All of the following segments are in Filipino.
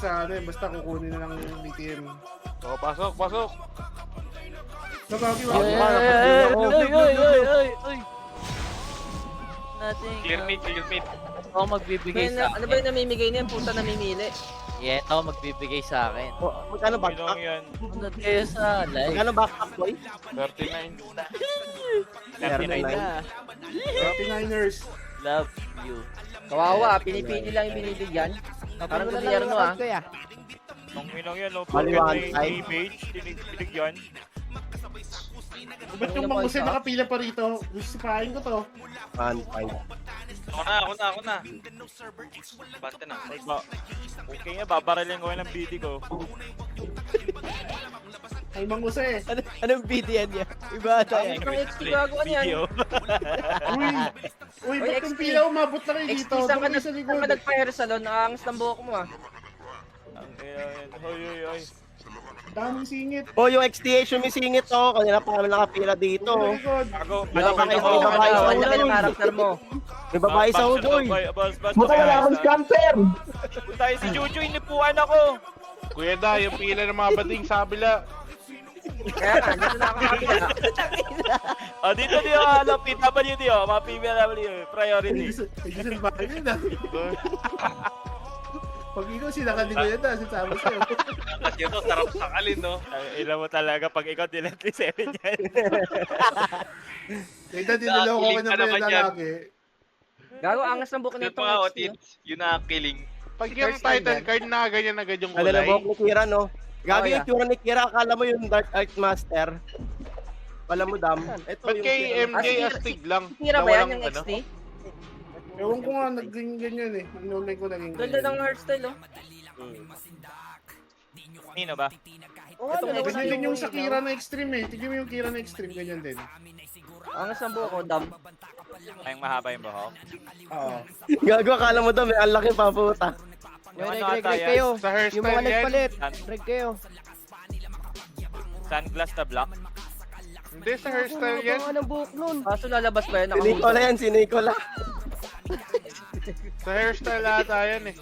sa ano basta kukunin na lang yung BTM. Oh, pasok, pasok. Nagagi ba? Ay. Natin. Clear mid, clear mid. Ako magbibigay sa Ano ba yung namimigay niya? Puta namimili. Yeah, ako magbibigay sa akin. Magkano Ilang backpack? yan? Sunod kayo sa live. Magkano backpack, boy? 39. 39 na. 39ers. Love you. Kawawa, pinipili lang yung binibigyan. Parang gobyerno ah. Nung ilang yan, no? Maliwanag. May page, binigyan. Ba't yung mga Jose nakapila pa rito? Gustipahin ko to. 1.5. Ako na. Bante na. Ay, okay nga, babaralin ko ng BD ko. Ay, Mang Jose. Anong BDN niya? Iba ata yan. Ang XP gago yan. Video. Uy, Uy, ba't yung XP. pila umabot na kayo dito? XP, saan ka Doon sa likod. nag-fire salon? Nakaangas ng buhok mo ah. Ay. Daming singit. Oh, yung XTH yung may singit oh. Kanina pa kami nakapila dito. Sa likod. Ako, Wala pa kayo ako. sa babae sa Ang laki ng ulo. karakter mo. May babae sa ulo. Buta wala akong scamper. Tayo si Juju, inipuan ako. Kuya Da, yung pila ng mga bading sa kabila. Kaya nga, dito na ako kapila. Dito niyo, PWD, mga PWD, priority. Ay, Diyos ang bahay yun ah. Pag ikaw sinakali ko yan ah, sinasabi sa'yo. At yun to, sarap sakalin, no? Ilan mo talaga pag ikaw dinatli 7 yan. Ito, dinuloko ko Kiling na pa ba naman yung yan. lalaki? Gago, angas ng buhok Yun nito. pa nga, Otit. Yun na killing. Pag yung title card na ganyan agad yung Ano na buhok ni Kira no? Gago Oh, yeah. yung tsura ni Kira. Akala mo yung Dark Art Master. Wala mo dam. Ito Ba't yung kay Kira. MJ astig lang? Tira ba yan yung XT? Ewan ko nga, naging ganyan eh. Inulay ko naging Ganda ng hairstyle oh. Nino ba? Oo, Ito, dalawa ganyan din na yung sa Kira na Extreme eh. Tignan mo yung Kira na Extreme, ganyan din. Angas ng buhok ko, dam. Ay, mahaba yung buhok. Oo. Gago akala mo dam. Ang laki pa puta. Yung ano ata yan? Sa hairstyle yan? Reg kayo. Sunglass na black? Hindi, sa hairstyle yan. ng buhok nun? Kaso lalabas ba yan? Si Nicola yan, si Nicola. Sa hairstyle ata yan eh.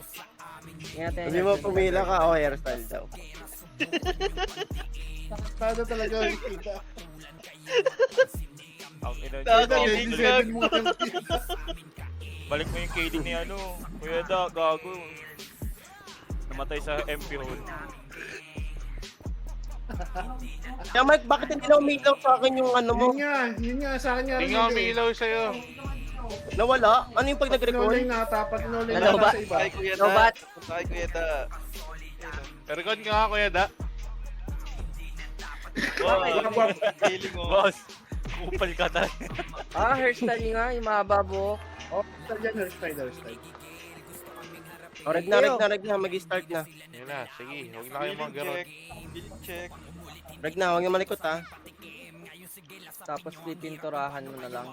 Hindi mo pumila ka. Oh, hairstyle daw. Kada talaga yung kita. Ang ina Kada, niyo. 27 mo yung kita. Balik mo yung KD ni ano. Kuya Da, gago. Namatay sa MP hole. Kaya Mike, bakit hindi na umilaw sa akin yung ano mo? Yun nga, sa akin nga. Hindi nga may ilaw sa'yo. Nawala? Ano yung pag Inulay nag-record? na, tapat inulay Ano na ba? sa iba. Ay, Kuya Da. Lobat. Ay, Kuya Da. Record ka nga, Kuya Da. Killing mo. Boss, kupal ka tayo. Hairstyle nga, yung mahaba buhok. Oh, hairstyle. Oh, reg na, mag-start na. Yun na, sige. Huwag na kayo mag-garot. Billing check. Reg na, huwag niyo malikot ha. Tapos pipinturahan mo na lang.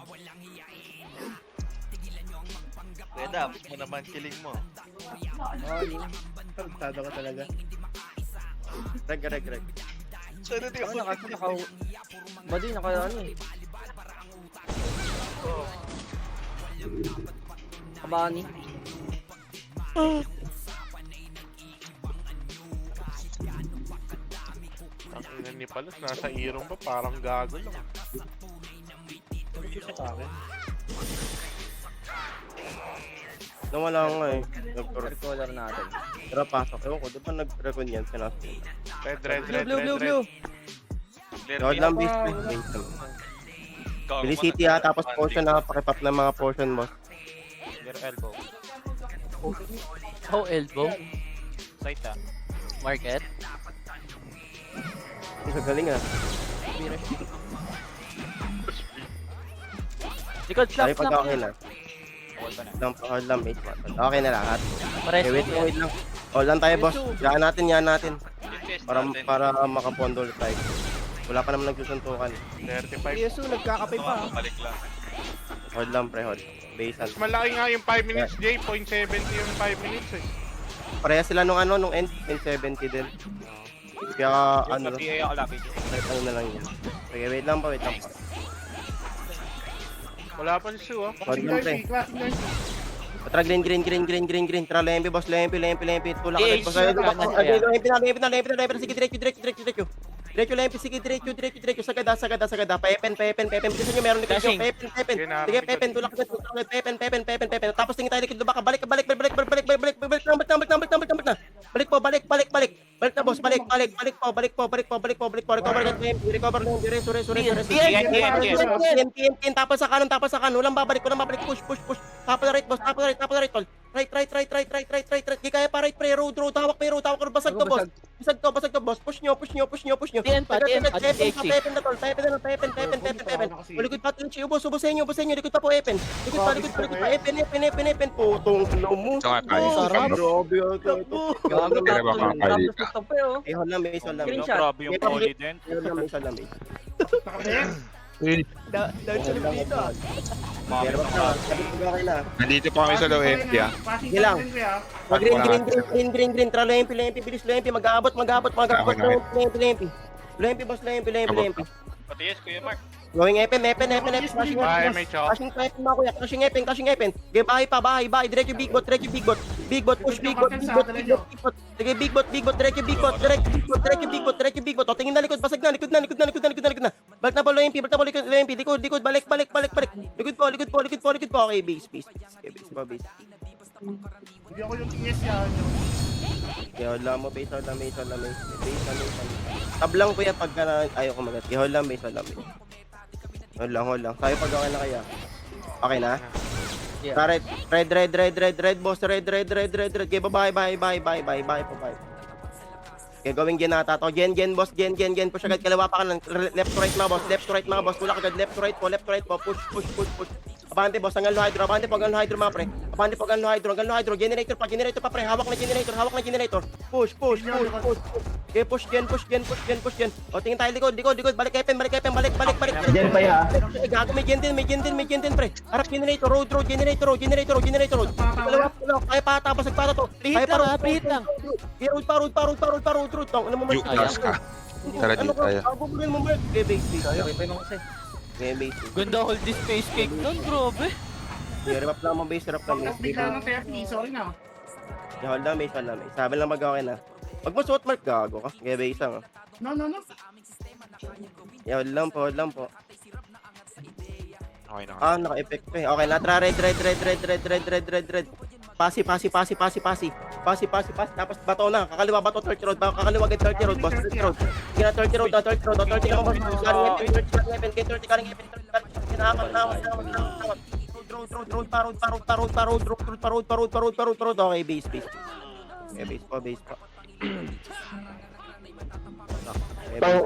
Kuya Da, mo naman killing mo. Oh, yun. Tado ka talaga. Reg. Sana di Ako ako. Badi, naka ano eh. Kabani. Ang ina ni Palos, nasa irong pa, parang gago lang. Nawala ko nga eh. Hair color natin. Tara, pasok. Ewan ko, di ba nag-record yan? Sinasabi. Blue. Lord lang, beast. Felicity ha, tapos potion na, pakipap ng mga potion boss. Your elbow. Oh, elbow. Sight ha. Market. Ang gagaling ah. Likod Sabi slap pag okay na. Bawal pa na. Lang, mate. Okay na lahat. Pares. Okay, wait lang. Hold lang tayo boss. Yan natin. Para makapondo ulit tayo. Wala pa naman nagsusuntukan. 35. Yesu, nagkakape pa. Balik lang. Hold lang pre, hold. Basean. Mas malaki nga yung 5 minutes, Jay. 0.70 yung 5 minutes eh. Pareha sila nung end, 70 din. Kaya ano, Sa PA ako lapit. ano na lang yun. Okay, wait lang pa. Wala pa si Sue ah. Hold lang pre. Classic nurse. Tara, green. Tara, lempi, boss, lempi. Tulak Eh, agad, boss. shit, Lempi na. Sige, diretso. Diretso, lempi, sige, diretso. Sagada. Pepen. Bilisan nyo, meron likod Dashing. nyo. Pepen. Sige, Pepen, tulak agad. Pepen. Tapos tingin tayo likod, baka balik. Balik na, boss, balik po. Recover agad, lempi. Recover lang, diretso. TNT, tapos sa kanan. Walang babalik. Push. Top of the right, boss. Tol. Right. Di kaya pa right, pre. Road. Hawak. Basag to, boss. Push nyo. TN pa, Pepen na, tol. Pepen. Likod pa, TNT. Ubos sa inyo. Likod pa po, Epen. Likod pa. Epen. Putong slow mo. Ito nga tayo. Sarap. Grabe ito. Gago Kaya ba mga tapos kalika? gusto pa yun. Ihon lang, may No, Screenshot. grabe yung Polydent. Nakabit. Dahil sa Lupita. Pero wag na, sabi ko okay na. Nandito pa kami sa low FP ah. Sige lang. Green. Tara, lempi. Bilis, lempi. Mag-aabot. Lempi, boss. Lempi. Patiis, Kuya Mark. Going Epen. Cashing Epen mga kuya. Cashing Epen. Okay, bahay. Diretso big bot. Big bot. Push big bot. Sige, big bot. Diretso big bot. O, tingin na likod. Basag na. Likod na. Balik na po, lempi. Likod. Balik. Likod po. Okay, base. Okay, base. Hindi ako yung TS yan. Wala mo, base. Tablang po yan pagka ayaw ko magat. Hold lang, base. Hold lang. Tayo pag okay na kaya. Okay na? Yeah. Red, boss. Red. Okay, bye. Okay, gawing ginata to. Gen, boss. Gen. Push agad. Kalawa pa ka lang. Left to right mga boss. Tulak agad. Left to right po. Push. Abante, boss. Hanggang low hydro. Abante, mga pre. Hanggang low hydro. Generator pa, pre. Hawak na generator. Push. Okay, push gen. O, tingin tayo likod. Balik Epen. Diyan pa ya. Gago, may gen din, pre. Harap generator. Road. Generator. Kalawa. Kaya pa, tapos nagpata to. Pihit lang. Okay, road pa. Ano mo, Yung Mark? task ka. Tara dito tayo. Agugulin mo, Mark. Okay, base. Okay, pa yung kasi. Okay, base. Ganda hold this space cake nun, grabe. Rap lang mo, base. Tapos bigla ng TFP, sorry na. Hold lang, base. Sabi lang mag-okay na. Wag mo suot, Mark. Gago ka. Okay, base lang. No. Hold lang po. Okay na. Naka-effect pa eh. Okay na, tara, red. Pasi. Tapos bato na. Kakaliwa bato, 30 road. Kakaliwa agad 30 road, boss. 30 road. Sige na, 30 road. 30 naman, boss. Karing Epen. Kinahaman. Road. Okay, base. Okay, base po.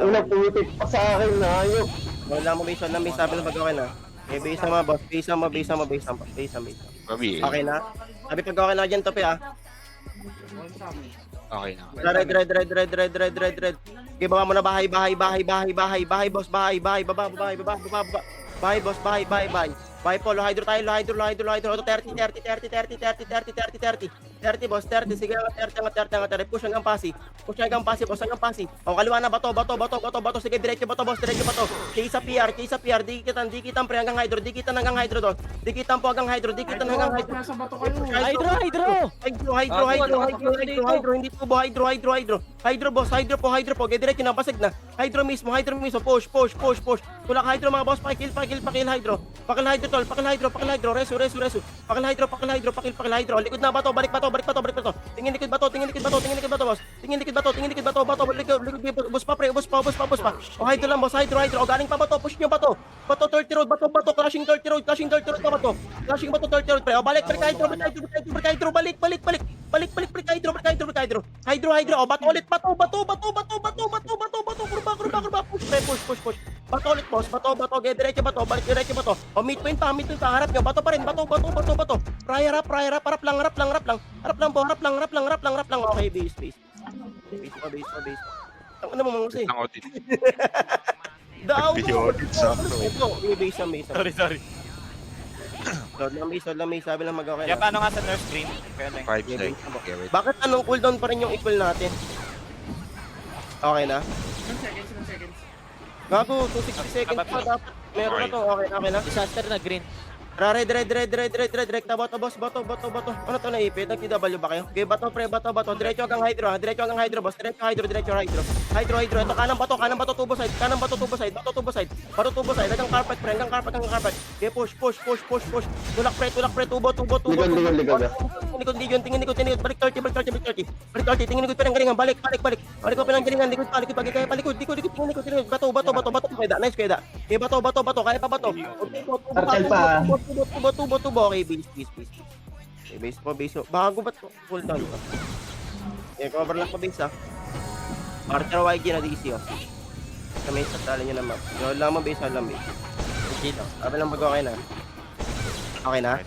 Una putik pa sa akin na ayok. Wala mo base. Sabi lang mag-okay na. Okay, base na mga boss. Base. Babi eh. Okay na. Sabi pag okay na dyan, tope ah. Okay na. Red. Okay, baba mo na bahay, boss, bahay, baba. Bahay, boss, bahay. Bahay po, low hydro tayo. Auto 30, boss, 30. Sige, 30. Push hanggang pasi, boss, hanggang pasi. O, kaliwa na, bato. Sige, diretso bato, boss, Chase sa PR. Dikitan pre, hanggang hydro doon. Dikitan po hanggang hydro. Nasa bato kayo. Hydro, hindi po hydro. Hydro, boss, hydro po. Okay, diretso na, basag na. Hydro mismo, push. Tulak hydro mga boss, pakil hydro. Pakil hydro, resu. Pakil hydro. Likod na bato, balik bato. Tingin likod bato, boss. Tingin likod bato, balik boss pa pre, boss pa. O hydro lang, boss, hydro. O galing pa bato, push nyo bato. Bato 30 road, bato, crashing 30 road na bato. Crashing bato 30 road pre. O balik, hydro, balik. Hydro. O bato ulit, bato. Kurba. Push. Bato ulit, boss. Bato. Okay, diretso bato. Balik diretso bato. O midpoint pa. Harap nyo. Bato pa rin. Bato. Prayer up. Harap lang. Harap lang. Okay, base. Base. Ano mo mga kasi? Ang audit. Down. Video audit sakto eh. Base. Sorry. Load lang base. Sabi lang mag-okay Kaya na. paano nga sa nurse screen? Kaya lang. 5 seconds. Okay, wait. Bakit anong cooldown pa rin yung equal natin? Okay na? 10 seconds. Gago, 260 seconds pa dapat. Meron na to. Okay na. Disaster na green. Red. Rekta, bato, boss. Bato. Ano to naipit? Nag-TW ba kayo? Okay, bato, pre, bato. Diretso hanggang hydro, ha? Diretso hanggang hydro, boss. Diretso hydro. Hydro. Ito, kanan bato, tubo side. Bato, tubo side. Hanggang carpet, pre. Hanggang carpet. Okay, push. Tulak, pre. Tubo. Likod, tingin likod. Balik 30. Tingin likod, pinang galingan. Balik. Balik ko pinang galingan. Likod, kaya palikod. Likod. Bato. Nice, kaya. Okay, bato. Kaya pa bato. Okay, Cartel pa. Tubo. Okay, base. Okay, base po. Bago ba't full down pa? Okay, cover lang pa base, ha? Archer YG na DC, oh. Kami sa tala nyo naman. Hold lang mo base. Okay, no. Sabi lang pag okay na. Okay na?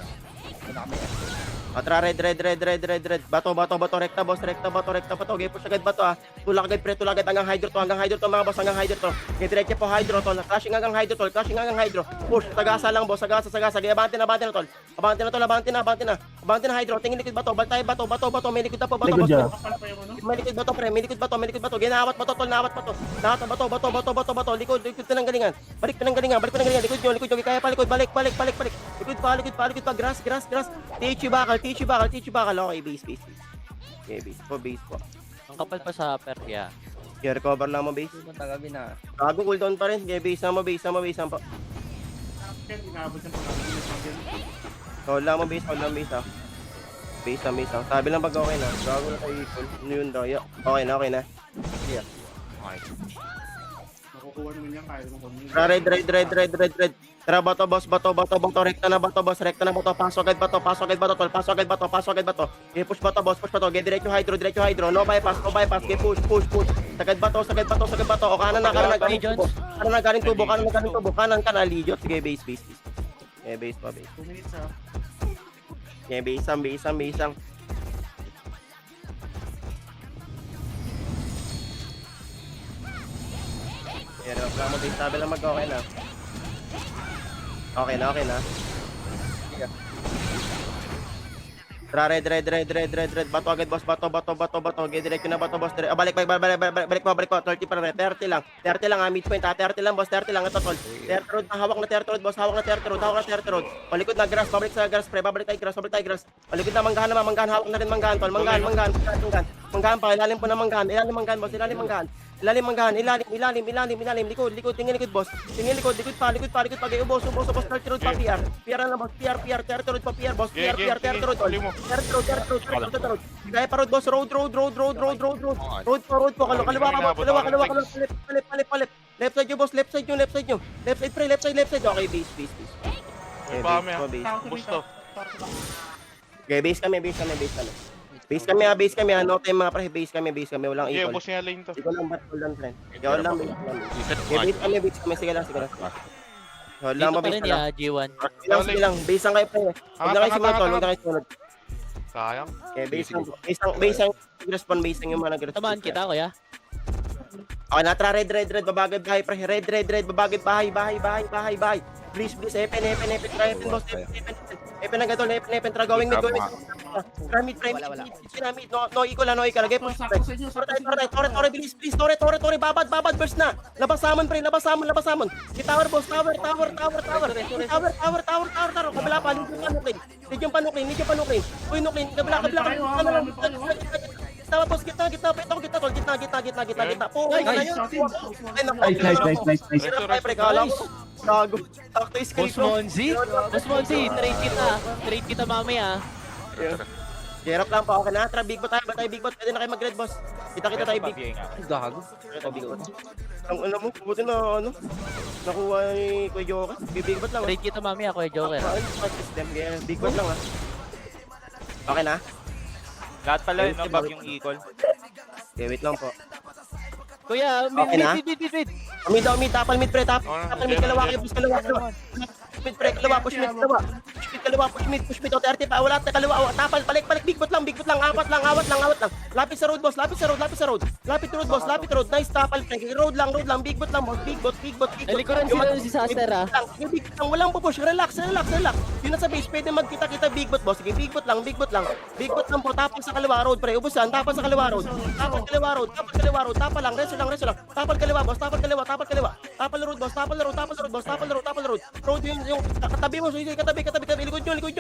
Atra, red. Bato, rekta, boss. Okay, push agad bato, ha. Tulak agad, hanggang hydro to, mga boss, hanggang hydro to. Okay, diretso po, hydro to. Crashing hanggang hydro. Push, sagasa lang, boss, sagasa. Okay, abante na, tol. Abante na, hydro. Tingin likod bato, baltay, bato. May likod na po, bato, boss. Kapal pa yung ano. May likod bato. Ginawat bato, tol, nawat bato. Bato. Likod ng galingan. Balik pinanggalingan. Likod nyo, kaya pa likod, balik. Likod pa, grass. THU bakal. Okay, base. Okay, base po. Ang kapal pa sa perya. Okay, recover lang mo, base. Tagabi na. Bago cooldown pa rin. Okay, base na mo, base po. Kaya inabot ng pagkakit. Hold lang mo, base, ha. Base na. Sabi lang pag okay na. Bago na tayo equal. Ano yun, Daya? Okay na. Yeah. Makukuha naman yan, kaya mo kung Red. Tara, bato, boss. Rekta na bato. Pasok agad bato, tol. Pasok agad bato. Okay, push bato, boss. Okay, diretso hydro. No bypass. Okay, push. Sagad bato. O, kanan na galing tubo. Kanan ka na, Legion. Sige, base. Okay, base pa. 2 minutes, ha. Okay, base. Yan, wala mo base. Sabi lang mag-okay na. Okay na. Sige. Tara, red. Bato agad, boss. Bato. Okay, diretso na bato, boss. Balik mo. 30 pa rin. 30 lang, midpoint, ha. 30 lang, boss. 30 lang. Ito, tol. 30 road. Hawak na 30 road, boss. Palikod na grass. Babalik sa grass, pre. Babalik tayo grass. Palikod na manggahan. Hawak na rin manggahan, tol. Manggahan pa. Ilalim po na manggahan. Boss. Ilalim manggahan. Likod. Tingin likod, boss. Likod pa. Gaya, boss. 30 road pa, PR. PR na, boss. PR. 30 road pa, PR, boss. PR. 30 road, tol. 30 road. Kaya pa road, boss. Road. Road po. Kaliwa ka, boss. Palip. Left side nyo, boss. Left side nyo. Left side, pre. Left side. Okay, base. May pame, ha? Base. Gusto. Okay, base kami. Base kami, ha. No time, mga pre. Base kami. Walang Yeah, equal. boss niya lane to. Ikaw lang, hold on, friend. Ikaw lang, base kami. Sige lang. Hold lang, Dito pa base rin ka lang. G1. Sige lang. Base lang kayo, pre. Huwag na kayo sumunod. Sayang. Okay, base lang. Respond, base lang yung mga nag-respond. Tamaan kita, kuya. Okay, natra, red. Babagad bahay, pre. Red. Babagad bahay. Please. Epen, boss. Epen na gatol. Tara, going mid. Mid. No, equal. Lagay po. Tore, bilis. Tore. Babad, burst na. Labas samon, pre. Tower, boss. Tower. Kabila pa. Legion panuklin. Uy, nuklin. Kabila. Tama, boss. Gitna. Po. Nice. Gago. Takto is Boss Monzi, trade kita mamaya. Hirap lang pa. Okay na. Tara, big bot tayo. Pwede na kayo mag-red, boss. Kita tayo, big. Gago. Ang alam mo, buti na, nakuha ni Kuya Joker. Big bot lang, Trade kita mamaya, kuya Joker. Big bot lang, ha. Okay na? Lahat pala yun, no? Bag yung equal. Okay, wait lang po. Kuya, Okay na? mid. Tapal mid, pre. Tapal Oh, mid, kalawa kayo, boss, kalawa. Mid, pre, kalawa, push mid, kalawa. kaliwa, push mid, 30 pa, wala tayo kaliwa, tapal, balik, big boot lang, awat lang. Lapit sa road, boss, lapit sa road. Lapit road, boss, lapit road, nice tapal, road lang, big boot lang, boss, big boot. Ay, likuran sila si Saster ah. Yung big boot lang, walang pupush, relax. Yun na sa base, pwede magkita-kita big boot, boss, sige, big boot lang. Big boot lang po, tapal sa kaliwa road, pre, ubusan, tapal sa kaliwa road, tapal lang, reso lang, tapal kaliwa, boss, tapal road, boss, tapal road, road yung katabi mo, sige, katabi, likod nyo, likod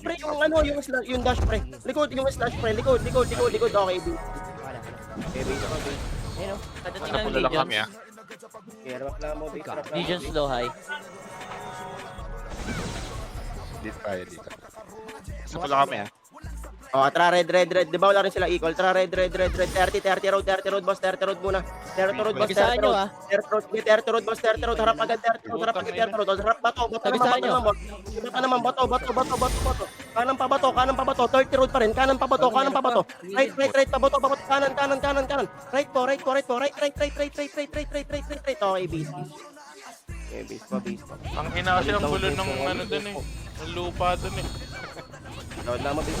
pre, yung ano, yung dash pre, likod, yung slash pre, likod, okay, B. Ayun o. Padating Nasa ng pula lang kami Legions. Hirap lang mo, base, hirap lang. Legions low high. Dito tayo, dito. Sa pula kami Oh, tara red. Di ba wala rin sila equal? Tara red. 30 road, boss. 30 road muna. 30 road, boss. Bigisaan nyo, ah. 30 road, boss. 30 road. Harap agad 30 road. Harap bato. Bigisaan nyo. Bato naman, bato. Kanan pa bato. 30 road pa rin. Kanan pa bato. Right pa bato. Kanan. Right po. Right. Okay, base. Okay, base pa. Ang ina kasi ang gulo ng ano dun eh. Ng lupa dun eh. Load lang mo, base.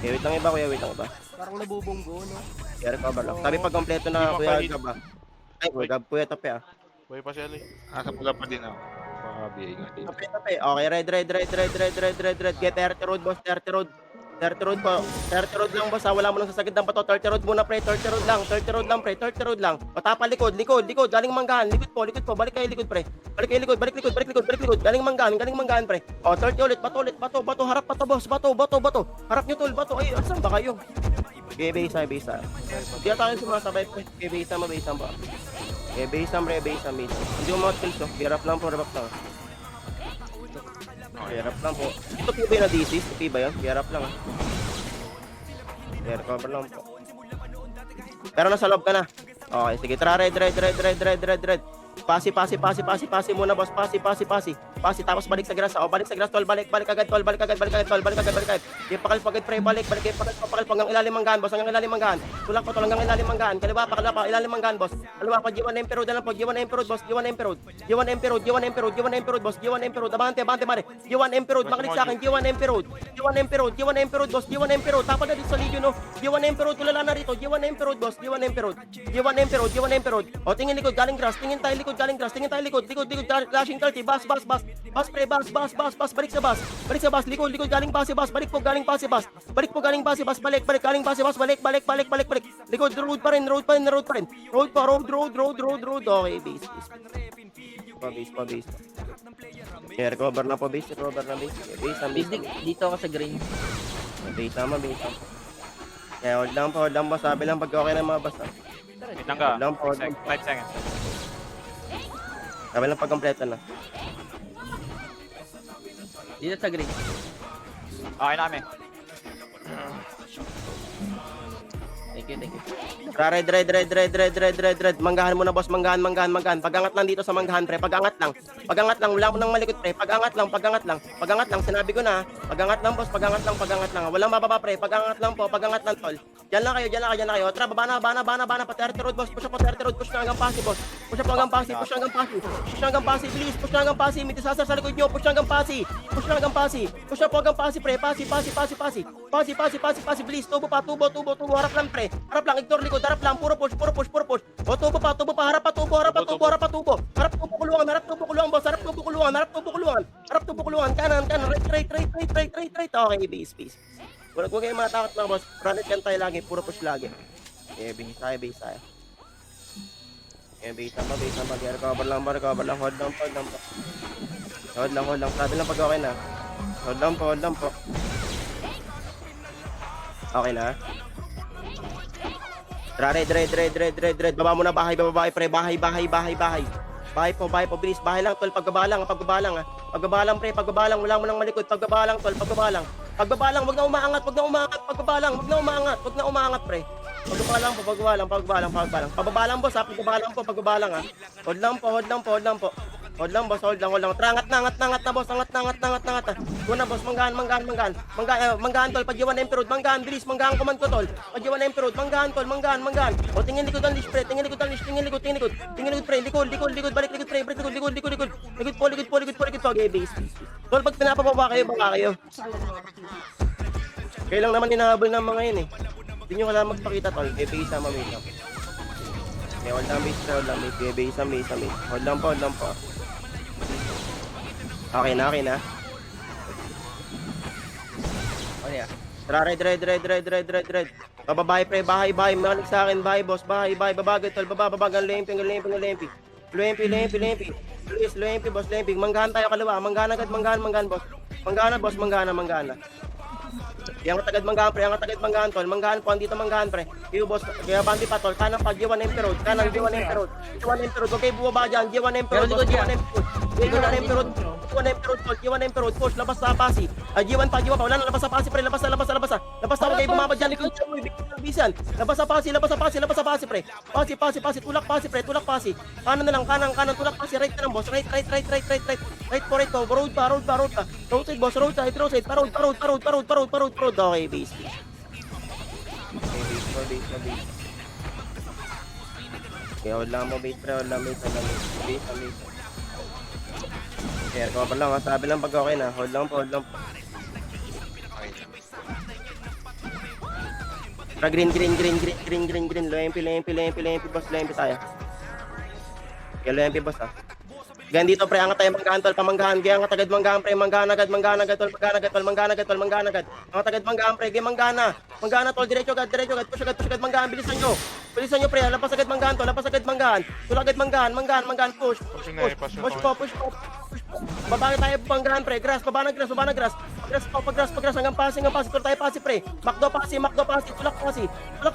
Wait lang iba, kuya. Parang nabubunggo, no? Kaya cover lang. Sabi pag kompleto na, kuya, Gab ah. Ay, kuya, tape ah. Buhay pa siya li. Nasa pula pa din ako. Baka BA nga dito. Tape. Okay, red. Get 30 road, boss. 30 road po. 30 road lang, boss. Wala mo nang sasagid ng bato. 30 road muna, pre. 30 road lang, pre. 30 road lang. Patapa likod. Galing manggahan. Likod po. Balik kayo likod, pre. Balik likod. Galing manggahan, pre. O, 30 ulit. Bato. Harap bato, boss. Bato. Harap nyo, tol. Bato. Ay, saan ba kayo? Okay, base. Di tayo sumasabay, pre. Okay, base pa. Okay, base, pre. Hindi mo mga kills, no? Hirap lang po. Hirap lang po. Ito po ba yung DC? Ito ba yun? Hirap lang. Cover lang po. Pero nasa loob ka na. Okay, sige. Tara, red. Pasi muna, boss. Pasi, tapos balik sa grass. O, balik sa grass, tol. Balik agad. Di pakal pagad, pre. Balik hanggang ilalim manggahan, boss. Tulak pa, hanggang ilalim manggahan. Kaliwa pa, ilalim manggahan, boss. Kaliwa pa, G1 Emperor na lang po. G1 Emperor, boss. G1 Emperor, boss. G1 Emperor. Abante, mare. G1 Emperor, makinig sa akin. G1 Emperor, boss. G1 Emperor. Tapos na dito sa Legion, no? G1 Emperor, tulala na rito. G1 Emperor, boss. G1 Emperor. O, tingin likod, galing grass. Tingin tayo likod, flashing 30, bas, pre, bas, balik sa bas, likod, galing base, bas, balik po, galing base, bas, balik, galing base, bas, balik, likod, road pa rin, road, okay, base, recover na po, base, Dito ako sa green. base, kaya hold lang po, sabi lang pag okay na mga basta, Wait lang ka. Hold lang po. 5 seconds. sabi lang pag kompleto na. Dito sa green. Okay na kami. Thank you. Tara, red. Manggahan muna, boss. Manggahan. Pagangat lang dito sa manggahan, pre. Pagangat lang. Wala mo nang malikot, pre. Pagangat lang. Sinabi ko na. Pagangat lang, boss. Pagangat lang. Walang mababa, pre. Pagangat lang po. Pagangat lang, tol. Diyan lang kayo. Tara, baba na. Pa 30 road, boss. Push up po 30 road. Push na hanggang pasi, boss. Push hanggang pasi, please. Push na hanggang pasi. May disaster sa likod nyo. Push na hanggang pasi. Push up po hanggang pasi, pre. Pasi. Please. Tubo. Harap lang, pre. Harap lang. Ignore likod. Harap lang. Puro push. O, tubo pa. Harap pa tubo. Harap tubo kulungan, boss. Harap tubo kulungan. Kanan. Right. Okay, base. Huwag kayo matakot, mga boss. Run it kan tayo lagi. Puro push lagi. Okay, base tayo. Okay, base naman. Recover lang. Hold lang. Sabi lang pag okay na. Hold lang po. Okay na. Tara, red. Baba muna, bahay, pre. Bahay. Bahay po, bilis. Bahay lang, tol. Pagbabalang, pre. Wala mo nang malikod. Pagbabalang, tol. Pagbabalang, wag na umaangat. Pagbabalang, wag na umaangat, pre. Pagbabalang, boss. Pagbabalang, ha. Hold lang po. Hold lang, boss. Hold lang. Trangat na, boss. Angat. Una, boss. Manggaan, tol. Pagyawan na Emperor. Manggaan, bilis. Manggaan, command ko, tol. Pagyawan na Emperor. Manggaan, tol. Manggaan. O, tingin likod ang leash, pre. Tingin likod, pre. Likod, balik, likod, pre. Likod po. Okay, base. Tol, pag pinapababa kayo, baka kayo. Kayo lang naman hinahabol ng mga yun, eh. Hindi nyo kailangan magpakita, tol. Okay, base sama, wait lang. Okay, hold lang, base. Okay, base. Hold lang po. Okay na. Ano yan? Tara, red. Bababahay, pre, bahay. Makinig sa akin, bahay, boss. Bahay. Babagay, tol. Babagang lempi. Please, lempi, boss, lempi. Manggahan tayo kaliwa. Manggahan agad, boss. Manggahan. Yang tagad manggahan, tol. Manggahan po, andito manggahan, pre. Iyo, boss. Kaya bandi pa, tol. Kanang pag G1 Emperor. Okay, bubaba dyan. G1 Emperor, boss. G1 Emperor, push. Labas sa pasi. G1 pa. Wala na, labas sa pasi, pre. Labas na. Labas na, okay, bumaba dyan. Likod siya mo, bisan. Labas sa pasi, pre. Pasi. Tulak pasi. Kanan na lang, kanan. Tulak pasi. Right na lang, boss. Right. Right po. Road pa. Road side, boss. Road side. Parod. Okay, base. Okay, hold lang mo, base, pre. Base. Okay, cover lang, sabi lang pag okay na. Hold lang po. Green. Lempi, boss. Lempi tayo. Okay, lempi, boss, ha. Ganyan dito, pre, angat tayo manggahan, tol, pamanggahan. Gaya angat agad manggahan, pre, manggahan agad, tol, manggahan agad. Angat agad manggahan, pre, gaya manggahan na, tol, diretso agad, push agad, manggahan, bilisan nyo, pre, lapas agad manggahan, tulak agad manggahan, push po. Babangin tayo manggahan, pre, grass, baba na grass, hanggang pasi, tulak tayo pasi, pre, makdo pasi, tulak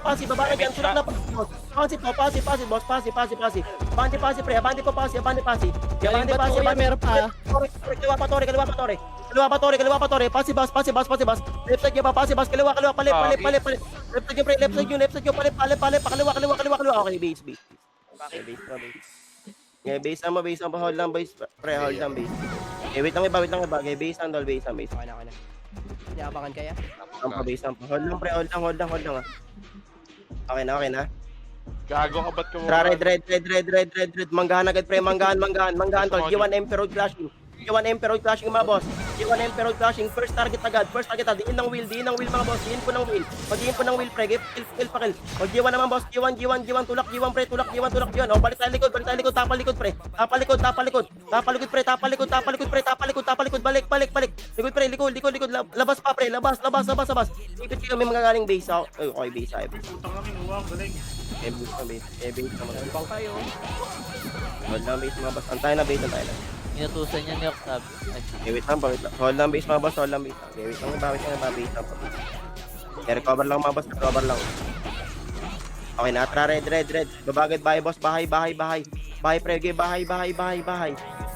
pasi, baba na dyan, tulak na pasi, boss, pasi, abante po pasi, Galing ba't kuya, meron pa? Kaliwa pa tore. Pasi bas. Left side nyo pa, pasi bas. Kaliwa, palit. Left side nyo, palit. Kaliwa. Okay, base. Okay, base mo. Hold lang, base. Pre, hold lang, base. Okay, wait lang iba. Okay, base. Okay na. Yabangan kaya? Base. Hold lang, pre. Hold lang. Okay na. Gago ka ba't ka mo? Tara, red. Manggahan agad, pre. Manggahan, tol. G1 Emperor clashing, mga boss. G1 Emperor clashing. First target agad. Diin ng wheel, mga boss. Diin po ng wheel. Pag-diin po ng wheel, pre. Kill pa kill. O, G1 naman, boss. G1. Tulak, G1, pre. Tulak. O, balik tayo likod. Tapa likod, pre. Tapa likod. Balik. Likod, pre. Likod. Labas pa, pre. Labas. Ipit kayo, may mga galing base. Okay, base. Putang lang, kinuha, galing. Base naman. Pang tayo. Hold lang, base, mga boss. Antayin na base. Inutusan niya ni Octave. Ay, Wait lang. Hold lang, base, mga boss. Okay, wait lang, base lang. Okay, recover lang, mga boss. Okay, natra, red. Babagad, bahay, boss. Bahay. Bahay, pre. Bahay.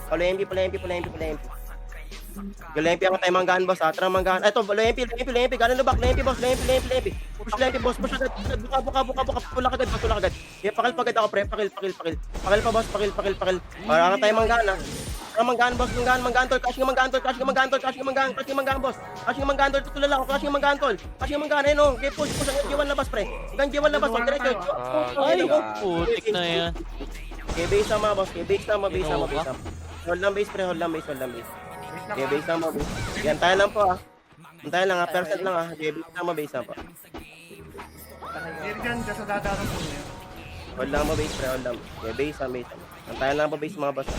Lempi. Lempi ako tayo manggahan, boss. Tara, manggahan. Ito, lempi. Galing na back. Lempi, boss. Lempi. Push lempi, boss. Push agad. Buka. Tulak agad. Yeah, pakil pagad ako, pre. Pakil. Pakil pa, boss. Pakil. Para tayo manggahan, ha. Tara, manggahan, boss. Manggahan, tol. Clashing manggahan, boss. Clashing manggahan, tol. Tutulala ako. Clashing manggahan, tol. Ayun, oh. Okay, push. Hanggang G1 labas, pre. Hanggang G1 labas. Diretso. ay, putik na yan. Okay, base na, mga boss. Base na. Hold lang, base, pre. Okay, base na mo. Yan, tayo lang po, ha. Tayo lang, ha. Percent lang, ha. Okay, base na po. Dyan sa dadarang po niya. Hold lang mo, base, pre. Okay, base na. Tayo lang po, base, mga boss.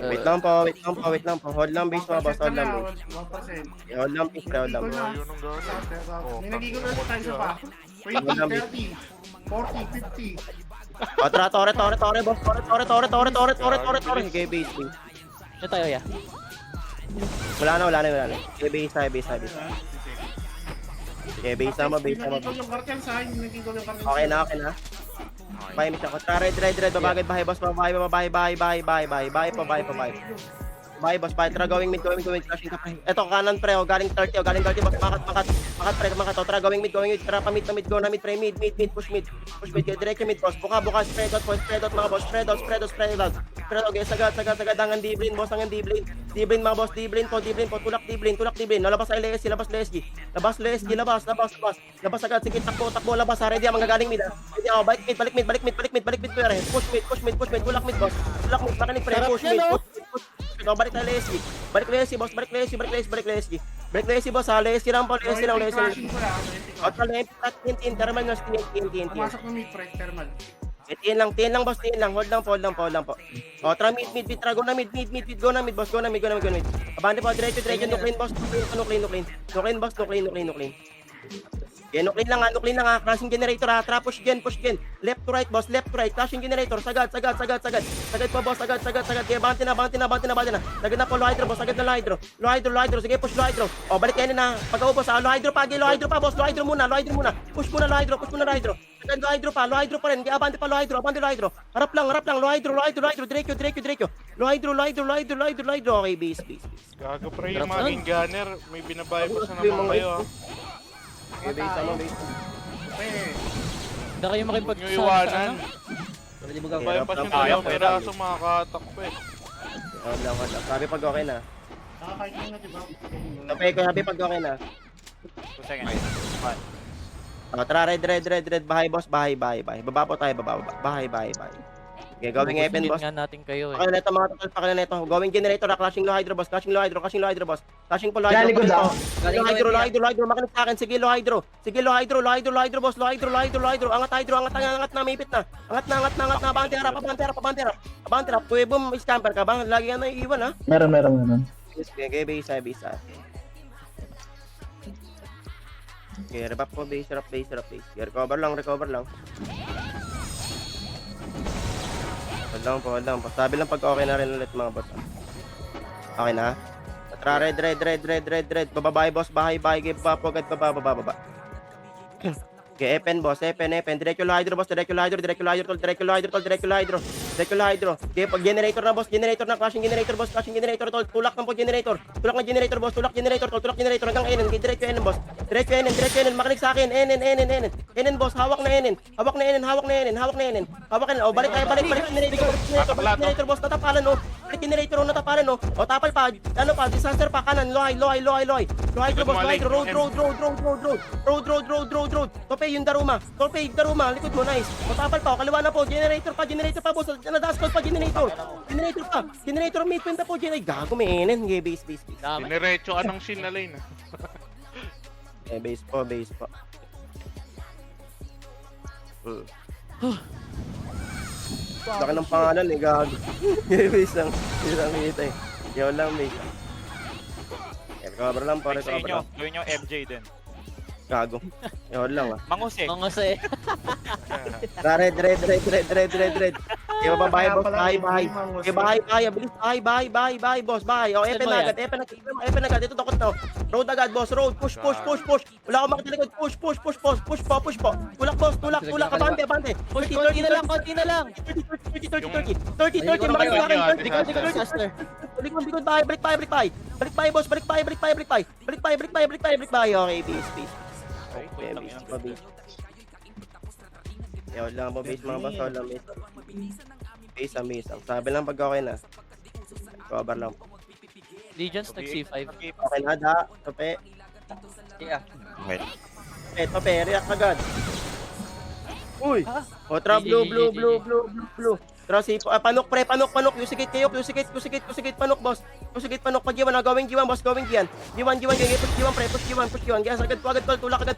Wait lang po. Hold lang, base, mga boss. Hold lang, base. 1%. Hold lang, base, pre. Hold lang. May nagiging ulit tayo sa pa. 20, 30, 40, 50. O, tara, tore, boss. Tore. Okay, base. Ito tayo, ya. Wala na. Okay, base na. Okay, base na mo. Nagiging yung cartel sa akin. Nagiging yung cartel. Okay na. Bahay mo siya. Tara, red. Babagad, bahay, boss. Bahay. Bye, boss. Bye. Tara, going mid, flashing ka pre. Eto, kanan pre, galing 30, boss. Makat pre, o. Tara, going mid. Tara, pamid, go na mid pre, mid, push mid, diretso mid, boss. Buka, spread out, mga boss. Spread out. Okay, sagad, angan D-Brain, boss, D-Brain, mga boss, D-Brain po, tulak D-Brain. Labas sa LSG, labas agad, sige, takbo, labas, ready, mga galing mid, ready, balik mid, pre, push mid, tulak mid, boss, makanig pre, push mid, balik na LSG, boss, balik LSG, boss, LSG lang po, Flashing ko lang. Out ka lang, thermal nyo, TN. Pumasok ng mid pre, thermal. TN lang, boss, hold lang po. O, tara mid, tara, go na mid, go na mid, boss, go na mid. Abante po, diretso, no clean, boss, no clean, boss, no clean. Yan, no clean lang ha, crashing generator ha, tara, push gen, left to right, boss, crashing generator, sagad po, boss, sagad, kaya abante na, sagad na po, low hydro, boss, sagad na low hydro, sige, push low hydro, o, balik kayo na, pag-ubos ha, low hydro pa, boss, low hydro muna, push muna low hydro, sagad low hydro pa rin, kaya abante low hydro, harap lang, low hydro, diretso, low hydro, okay, base. Gago pre, yung mga king gunner, may binabayad pa sa naman kayo. Okay, base. Hindi kayo makipag Yung iwanan. Pwede mo gawin. Bayan pa siya ng dalawang piraso, makakatak pa eh. Wala. Sabi pag okay na. Nakakahit mo na, diba? Sabi pag okay na. 2 seconds. Tara, red. Bahay, boss. Bahay. Baba po tayo, Bahay. Okay, going FM, boss. nga natin kayo eh. Pakala neto, mga total, pakala neto. Going generator, clashing low hydro, boss. Clashing boss. Clashing po low hydro. Galing ko daw. Low hydro. Makinig sa akin. Sige, low hydro, boss. Low hydro. Angat na, may ipit na. Angat na. Abante harap. Kuya, boom, scamper ka ba? Lagi ka na iiwan, ha? Meron. Okay, base. Okay, rebap po, base. Recover lang. Hold lang po. Sabi lang pag okay na rin ulit mga boss. Okay na? Tara, red. Bababay, boss. Bahay. Give pa po. Agad baba. Okay, Epen, boss. Epen. Diretso low hydro, boss. Diretso low hydro. Okay, pag generator na, boss. Generator na. Clashing generator, boss. Tol. Tulak na po generator. Tulak boss. Tulak generator. Hanggang NN. Okay, diretso NN, boss. Diretso NN. Makinig sa akin. NN, boss. Hawak na NN. O, balik. Generator, boss. Natapalan, o. Balik generator, o. Natapalan, o. O, tapal pa. Ano pa? Disaster pa. Kanan. Low high, boss. Low hydro. Road. Tope, yung Daruma. Likod mo, nice. O, tapal pa. O, kaliwa na po. Generator pa, boss. Nadaskal pa, generator mid kwenta po, generator. Gago, may NN. Okay, base. Dami. Dinerecho anong shin na lane ah. Eh, base po. Laki ng pangalan eh, gago. Base lang kita eh. Yaw lang, base. Recover lang po, Sa inyo, gawin nyo MJ din. Gago. Yaw lang ah. Mangusik. Mangose. Red. Kaya babae, boss. Bahay. Kaya bahay. Bilis. Bahay, boss. Bahay. O, Epen agad. Ito takot na. Road agad, boss. Road. Push. Wala akong makita likod. Push po. Tulak, boss. Tulak. Abante. Konti na lang. 30. Makinig sa akin. 30. Disaster. Likod. Bahay. Balik bahay, boss. Balik bahay. Okay, base. Okay, base. Yaw lang po, base mga boss. Base. Sabi lang pag okay na. Cover lang po. Legends nag C5. Okay na, da. Tope. Tope, react agad. Uy! Otra, blue. Tara, panok. Yusikit kayo. Panok, boss. Panok. Pag G1, gawing G1, boss. Gawing G1. Push G1. Kaya agad, tulak agad.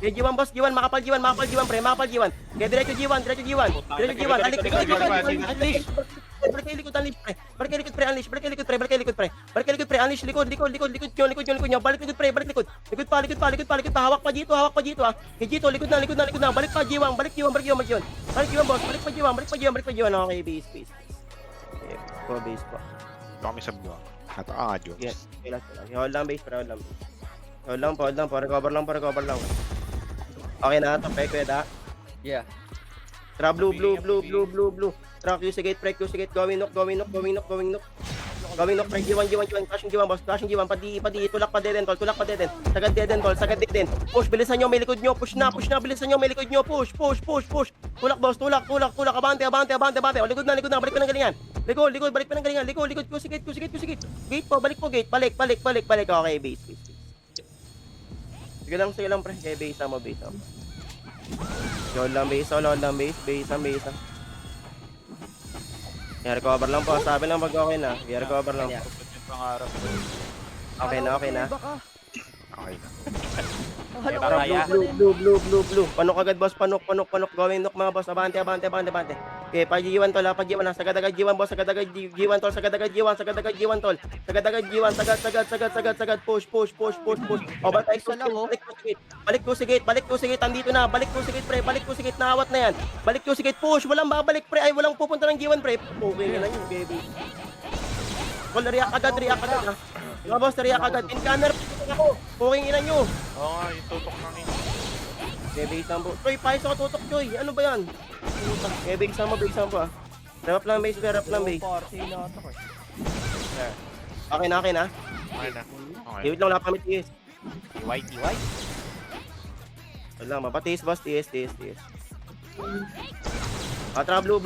Kaya G1, boss. Makapal G1, pre. Kaya diretso G1. Unleash. Balik kayo likod, unleash, pre. Balik kayo likod, pre. Unleash, likod nyo. Balik likod. Likod pa. Hawak pa dito, ha. Kaya dito, likod na. Balik pa, G1. Balik G1, boss. Balik pa, G1. Okay, base. Okay, base po. Kami sa buwan. Diyos. Yes, hold lang, base. Hold lang po. Recover lang. Okay na, tope, kuya. Yeah. Tara, blue. Tara, Q-Sigate, going knock. Gawin knock pre, G1, flashing G1 boss, flashing G1, padi, tulak pa dead end, tol, tulak pa dead end. Sagad dead end, tol, sagad dead end. Push, bilisan nyo, may likod nyo, push na, bilisan nyo, may likod nyo, push. Tulak boss, tulak, abante. O, likod na, balik pa ng galingan. Likod, balik pa ng galingan, likod, kusigit. Gate po, balik, balik. Okay, base. Sige lang pre, okay, base mo. Hold lang base. I-recover lang po, sabi lang pag okay na. I-recover lang. Kapag yung pangarap. Okay na. Okay na. Kaya. Blue. Panok agad boss, panok. Gawin knock mga boss, abante. Okay, pag-G1 tol, pag-G1 na. Sagad G1 boss, sagad G1 tol, sagad G1 tol. Sagad, push. O, balik ko sigit, andito na. Balik ko sigit, pre, naawat na yan. Balik ko sigit, push, walang babalik, pre, ay walang pupunta ng G1, pre. Okay na lang yun, baby. Tol, react agad, ha. Mga boss, react agad. In camera, ako. Okay ina nyo. Oo nga, yung tutok ng ino. Bebe Sambo. Troy, payos ako tutok, Joy. Ano ba yan? Bebe Sambo ah. Rep lang base. Okay na. Okay na. Wait lang, wala pa kami TS. TY. Wala, mapatis, boss. TS. Atra, blue.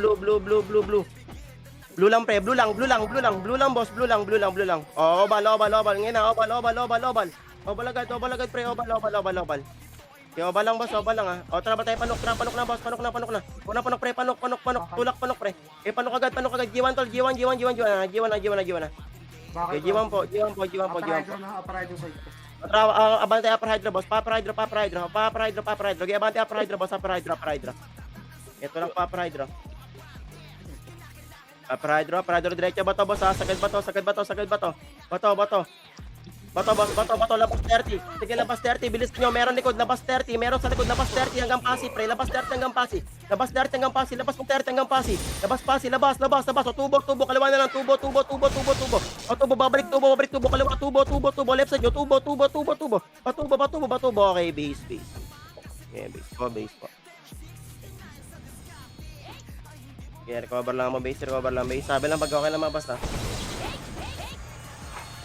Blue lang, pre. Blue lang, boss. Blue lang. Oh, obal. Ngayon na, obal. Obal agad, pre. Obal. Okay, obal lang, boss. Ha. O, tara ba tayo, panok na, boss. Panok na. Una, panok, pre. Panok. Tulak, panok, pre. Eh, panok agad. G1, tol. G1 na. Okay, G1 po. Upper hydro side ko. Abante upper hydro, boss. Upper hydro. Okay, abante upper hydro, boss. Upper hydro. Ito lang pa upper hydro. Upper hydro, diretso ba to, boss? Sagad ba to? Bato, labas 30. Sige, labas 30. Bilis nyo. Meron likod, labas 30. Meron sa likod, labas 30 hanggang pasi, pre. Labas 30 hanggang pasi. Labas 30 hanggang pasi. Labas pasi, labas. O, tubo. Kaliwa na lang. Tubo. O, tubo, babalik tubo. Kaliwa, tubo. Left side nyo. Tubo. Batubo. Okay, base. Okay, base po. Okay, recover lang mo, base. Sabi lang pag okay lang mabas na.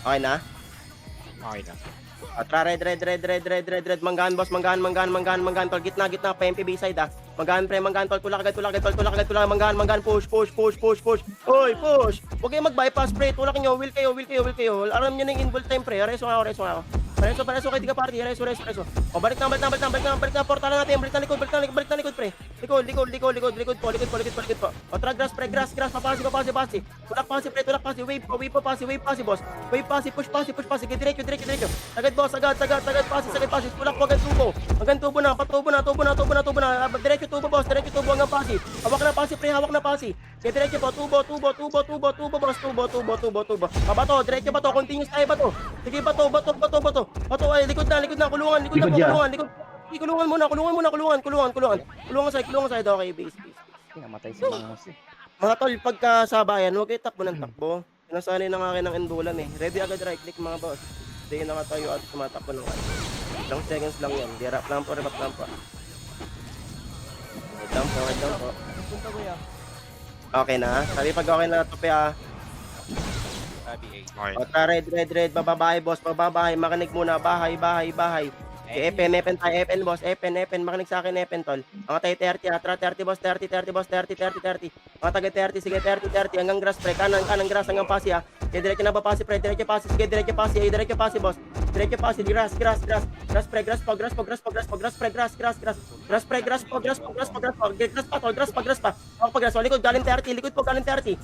Okay na? Okay na. Atra, red. Manggahan, boss. Manggahan. Tol, gitna. Pa MPB side, ah. Manggahan, tol. Tulak agad. Manggahan. Push. Oy, push. Huwag kayo mag-bypass, pre. Tulak nyo. Will kayo. Alam nyo na yung involved time, pre. Reso ako. Pareso kayo, di ka party. Reso. O, balik na. Portal natin. Balik na likod, pre. Likod po. O, tara, grass. Papasi. Tulak pasi, pre. Wave pasi, boss. Wave pasi, push pasi. Diretso. Agad, boss. Agad pasi. Tulak po agad tubo. Hanggang tubo na. Patubo na. Diretso tubo, boss. Hanggang pasi. Hawak na pasi. Kaya diretso po. Tubo, boss. Tubo. Bato, diretso ba to? Continuous tayo ba to? Sige, bato. Bato, ay, likod na. Kulungan. Kulungan muna. Kulungan side. Okay, base. Namatay si Mangos eh. Mga tol, pagkasabayan, huwag kayo takbo ng takbo. Sinasanay na nga kayo ng endulan eh. Ready agad right click mga boss. Hindi nakatayo at tumatakbo ng ano. Ilang seconds lang yan. Di rap lang po. Head down po. Okay na. Sabi pag okay na ito pa. Okay. O tara, red. Bababahay boss. Makinig muna. Bahay. Epen tayo. Epen boss. Epen. Makinig sa akin, Epen tol. Mga tayo 30. Atra 30 boss. 30. Mga taga 30. Sige, 30. Hanggang grass, pre. Kanan grass hanggang pasi, ha. Kaya diretso na ba pasi, pre. Diretso pasi. Sige, diretso pasi, boss. Diretso pasi. Grass, pre. Grass po. Grass pa. Ako pa, grass. O, likod. Galing 30. Likod, galing 30.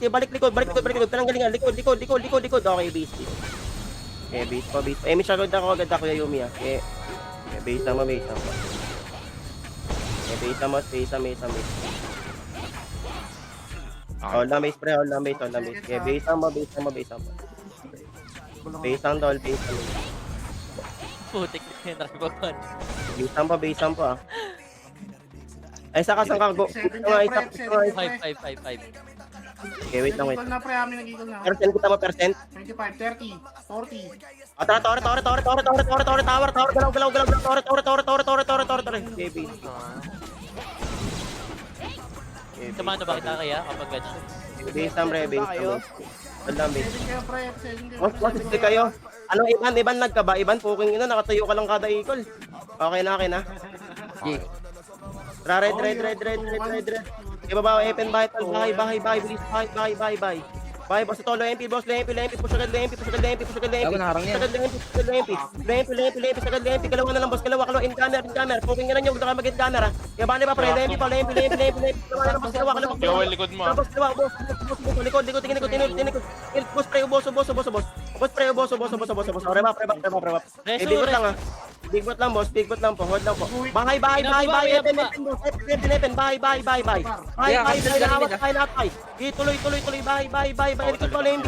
Balik likod. Pinanggalingan. Likod. Okay, base. Okay, base po. Miss agad ako, Kuya Yumi, ha. Okay, base na mo. Okay, base na mo. Hold na base, pre. Okay, base na mo. Base ang tol. Putik na yung nakabagan. Base ang po, ah. Ay, saka ka go. Seconds, 5. Okay, wait lang. Nagigol na, pre. Amin nagigol na. Percent kita mo, percent? 25, 30, 40. Atra, tower. Okay, base. Kamano ba kita kaya kapag ganyan? Base ang pre, base. Hold lang, base. Selling kayo, pre. Selling kayo. Boss, hindi kayo. Anong Iban lag ka ba? Iban, puking ina, nakatayo ka lang kada ikol. Okay na. G. Tara, red. Ibaba, open, bahay, bilis, bahay. Bahay, boss, ito, low MP, push agad, low MP. Gago, naharang niya. Sagad low MP, kalawa na lang, boss, kalawa, in camera, puking ina nyo, huwag na kayo mag-in camera. Yaban, di ba, pre, low MP, kalawa na lang, boss, kalawa. Joel, likod mo. Boss, kalawa, boss, likod, tinikot. Boss, pre, ubos. Boss, pre, ubos. Reba. Big bot lang, boss, po, hold lang po. Bahay, Epen, boss, Epen, bahay. Hawak, tuloy, bahay. Likod ko, lane,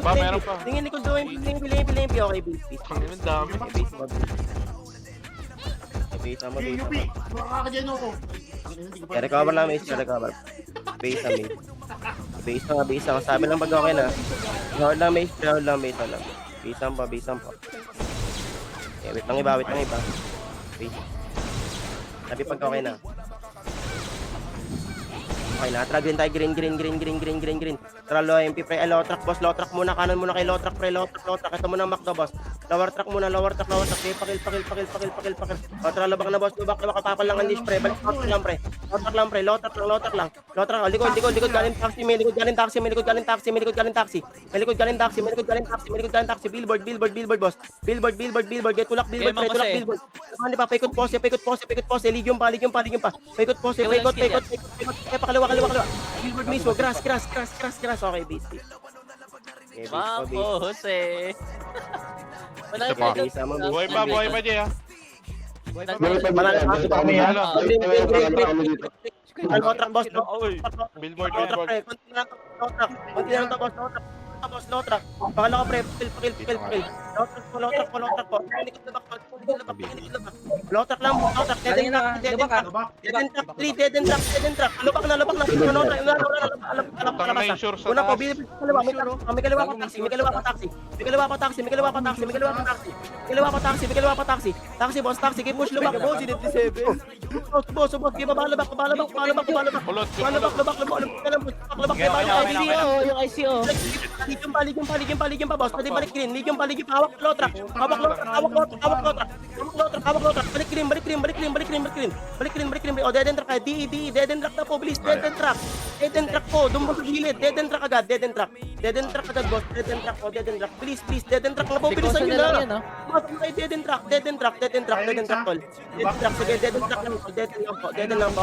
Ba, meron pa. tingin likod, lane, okay, base. Ang dami. Yung UP. Baka ka dyan ako. Recover lang, Mace. Base na, Mace. Base na. Sabi lang pag okay na. Hold lang, Mace. Base lang pa. Okay, wait lang iba. Base. Sabi pag okay na. Okay na, tara green tayo, green. Tara low MP pre, low track boss, low track muna, kanan muna kay low track pre, low track. Ito muna Macdo boss. Lower track muna, okay, pakil. O tara lubak na boss, kapapal lang ang dish pre, balik low track lang pre. Low track lang. Likod, galing taxi, may likod galing taxi. Billboard boss. Billboard, get tulak, billboard. Ano pa, paikot pose, Legion pa. Paikot pose, pakaliwa. Billboard mismo, grass. Okay, base. Okay, Mambo, Jose. Wala Ito pa. Buhay pa, Jay, ha? Low track boss, Billboard. Continue na boss, low track. Pakala ko pre, pakil. Low track po. Low track lang, dead and track, 3, dead and track. Lubak na. Una po, may kaliwa pa taxi. Taxi boss, keep push lubak. Boss, give balabak. Ulot. Lubak. Yung ICO. Ligyong pa, boss. Pwede balik green. Hawak low track. Balik green. O, dead and track. Dead and track na po, please. Dead and track po. Doon mo sa gilid. Dead and track agad, boss. Dead and track. Please. Dead and track na po. Bilisan nyo na. Boss, dead and track, tol. Sige, dead and track lang po.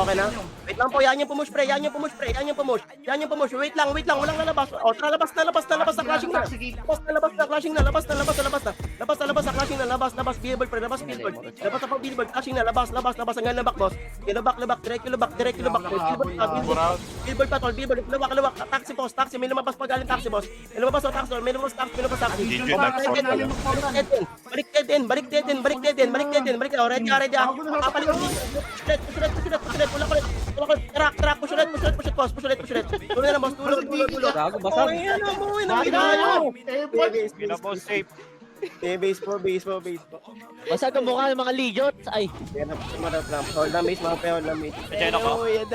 Okay na? Wait lang po, yan yung pumush, pre. Wait lang. Walang lalabas. O, labas na clashing na. Labas, billboard, pre. Labas na po, billboard. Clashing na, labas. Hanggang labak, boss. Lubak. Direct yung lubak. Billboard pa, tol. Lubak. Taxi. May lumabas pa galing taxi, boss. May lumabas taxi. Balik dead end. O, ready. Kapalit. Track. Push ulit. Tuloy na, boss. Tulog. Gago, basag. Umuwi na. Pinapost safe. Base po. Basag ang mukha ng mga Legion. Ay. Yan na, hold na base. Diyan ako. Okay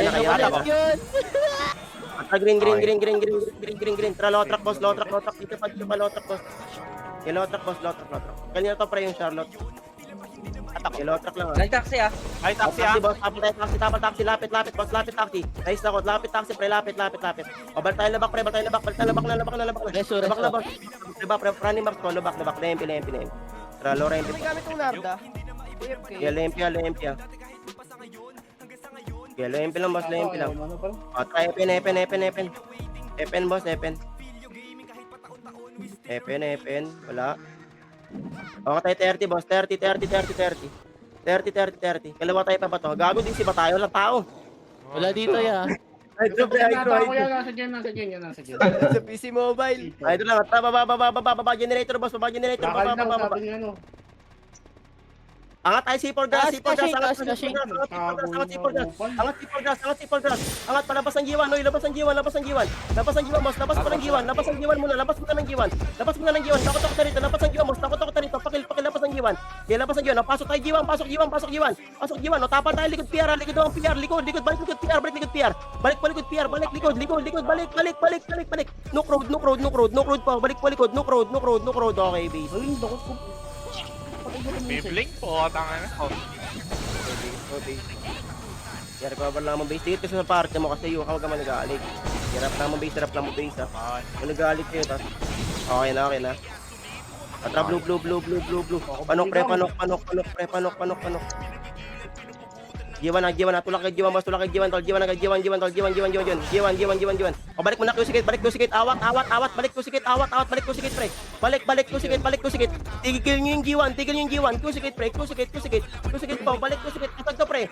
na kayo. Yun. Green. Tara, low track, boss. Dito pa, low track, boss. Okay, low track. Kanina to, pre, yung Charlotte. Okay, low track lang, Galing taxi ah. Ay, taxi, boss. Tapos taxi. Lapit, boss. Lapit taxi. Nice na ko. Lapit taxi, pre. Lapit. O, balik tayo labak, pre. Labak na, boss. Diba, pre. Running back ko. Labak. Lempi. Tara, low ramp. Gamit ng Narda. Lempi. Okay, lempi lang, boss. O, try, Epen, boss. Epen. Wala. O, tayo 30, boss. 30. Kalawa tayo pa ba to? Gago din si Batayo. Walang tao. Wala dito ya. Hydro. Nasa dyan. Sa PC mobile. Hydro lang. Baba, generator, boss. Baba. Sabi niya, ano. Angat tayo C4 gas. Angat C4 gas. Angat palabas ng G1. Labas ng G1, boss. Labas mo ng G1 muna. Takot ako na rito. Labas ng G1, boss. Takot ako na rito. labas ng G1. Okay, labas ng G1. Pasok tayo G1, pasok G1, pasok G1. Pasok G1, o tapal tayo likod PR, likod ng PR, likod, balik likod PR, balik likod PR. Balik pa likod PR, balik likod, balik. Nook road po, balik po likod, nook road. Okay, base. Ay, bakit ko? Bibling po, tanga na. Okay. Kaya recover lang mo base. Dito kasi sa party mo kasi yung huwag ka managalig. Hirap lang mo base ha. Managalig kayo tas. Okay na. Atra blue. Panok pre. G1 na, tulak kay G1 boss, tulak kay G1 tol, G1. O balik mo na Q-Sikit, awat, balik Q-Sikit, balik Q-Sikit pre. Balik Q-Sikit. Tigil niyo yung G1, Q-Sikit pre, Q-Sikit po, balik Q-Sikit, pasag ka pre,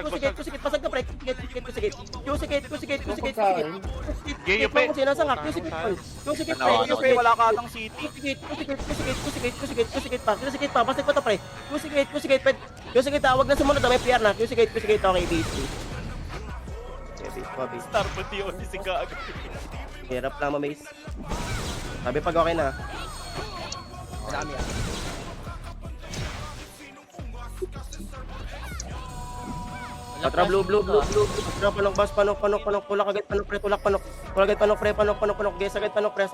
Q-Sikit, pasag ka pre, Q-Sikit. Gayo pe. Kasi nasa nga, Q-Sikit pre, Wala ka atang city. Q-Sikit pa, pasag ko to pre, Q-Sikit, wag na sumunod, may PR na, Q-Sikit, okay, base. Base. Star pa di yun si Gago. Hirap lang mo, base. Sabi pag okay na. Dami yan. Atra blue. Atra panok boss, panok. Tulak agad panok pre, Guess agad panok ka.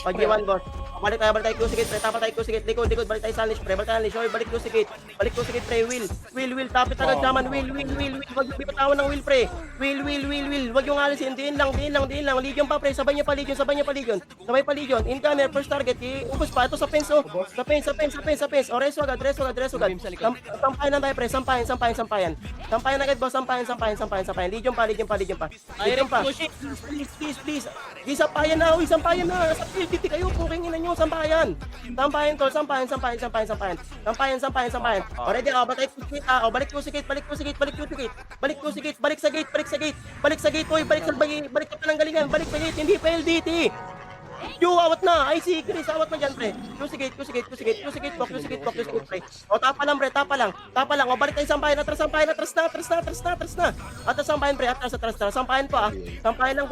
Pag G1 boss. Balik tayo Q-Sikit pre, tapat tayo Q-Sikit. Likod, balik tayo Salish pre, balik Q-Sikit pre, Will, tapit agad naman, Will. Wag yung bipatawan ng Will pre. Will. Wag yung alisin, diin lang. Legion pa pre, sabay niya pa Legion. Incomer, first target, ubos pa. Ito sa fence, Sa fence. O, reso agad. Sampayan lang tayo pre, sampayan. Sampayan agad boss, sampayan. Legion pa. Please. Di sampayan na. Sa PLDT kayo, puking ina nyo, sampayan. Sampayan. Already, balik Q-Sikit. Balik sa gate. Balik sa penanggalingan. Balik sa gate, hindi PLDT. Awat na! Ay, si Chris, awat na dyan, pre. Q-Sikit po, pre. O, tapa lang. O, balik tayo sampayan. Atras na. Atras sampayan, pre. Atras. Sampayan po, Sampayan lang.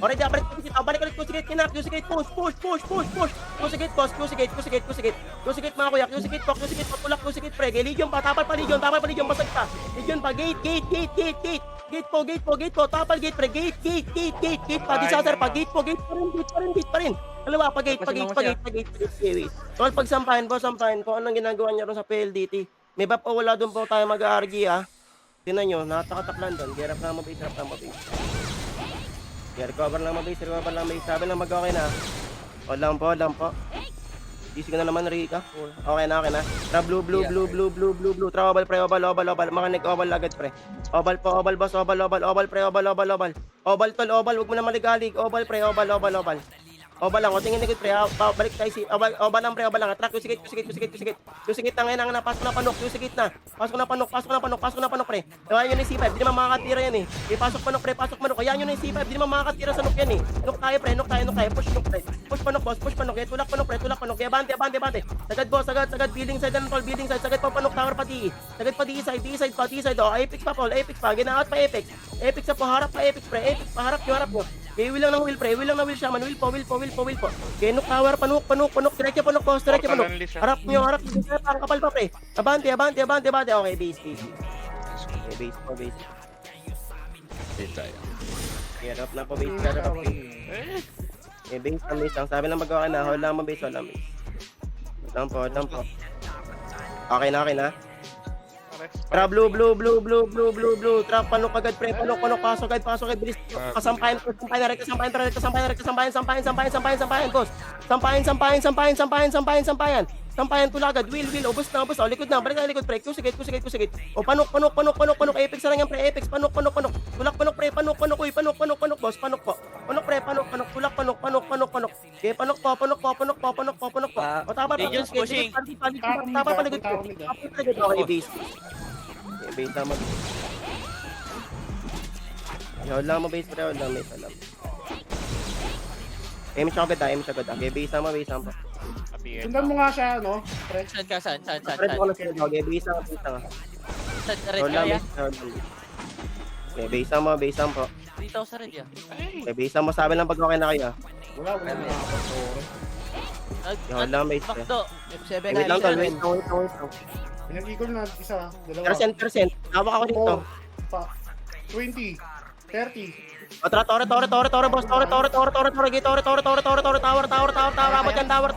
Already, balik Q-Sikit. Balik ulit Q-Sikit. Q-Sikit, push. Q-Sikit, boss. Q-Sikit, mga kuya. Q-Sikit po. Tulak Q-Sikit, pre. Legion pa. Tapal pa Legion. Basag pa. Legion pa. Gate po. Tapal gate, pre. Gate pa. Disaster pa. Gate pa rin. Dalawa, pag-gate. Tol, pag sampahin po, anong ginagawa niya ron sa PLDT? May bap o wala doon po tayo mag-argy, Tinan nyo, nakatakataklan doon. Gerap na mabase. Recover lang mabase. Sabi lang mag-okay na. Hold lang po. Easy ka na naman, Rika. Okay na. Tra blue. Tra oval, pre, oval. Makanik oval agad, pre. Oval po, oval boss, oval, pre, oval. Oval tol, oval, wag mo na maligalig. Oval, pre, oval. Oval lang, o tingin na pre, balik tayo si, oval lang pre, attract, Q-Sikit na ngayon, pasok na panok, Q-Sikit na. Pasok na panok, pre. Ayan yun yung C5, di naman makakatira yan Pasok panok, pre, ayan yun yung C5, di naman makakatira sa nok yan Nok tayo, pre, push nok, pre. Push panok, boss, tulak panok, pre, bante. Sagad, boss, sagad, building side, sagad pa panok, tower pati. Sagad pa D-side, Apex pa, ginaat pa Apex. Apex pa, harap pa Apex, pre, harap nyo. Okay, will lang ng Will, pre, shaman, Will po. Okay, nok tower, panok, diretso panok, boss, Harap nyo, ang kapal pa, pre. Abante. Okay, base. Okay, base. Harap na po, base. Okay, base lang. Sabi lang mag-okay na, hold lang mo, base. Hold lang po. Okay na. Tra blue. Tra panok agad, pre. Panok. Pasok agad. Bilis. Sampayan, boss. Sampayan tulagad. Will. Ubos na. O, likod na. Balik na likod, pre. Q-Sikit. O, panok. Apex na lang yan, pre. Apex. Panok. Tulak panok, pre. Panok, boss. Panok po. Panok, pre. Panok. Tulak panok. Okay, panok po. O, tapa pa. Legion's pushing. Tapa pa likod, pre. Okay, base. Base naman. Hold lang mo, base, pre. Hold lang. Aim siya agad. Okay, base naman. Sundan mo nga siya, pre. Saan? Red ko na sila. Okay, base naman. Saan ka red Hold lang, area? Okay, base naman po. Dito ako sa red, Okay, base naman. Sabi lang pag okay na kayo. Wala na. Hold lang, base. Makdo. F7 Wait lang, tol. Wait lang. Pinag-eagle na, isa, dalawa. Percent. Hawak ako dito. 20, 30. O, tara, tore, boss. Tore, gate, tore, tower, abot yan, tower.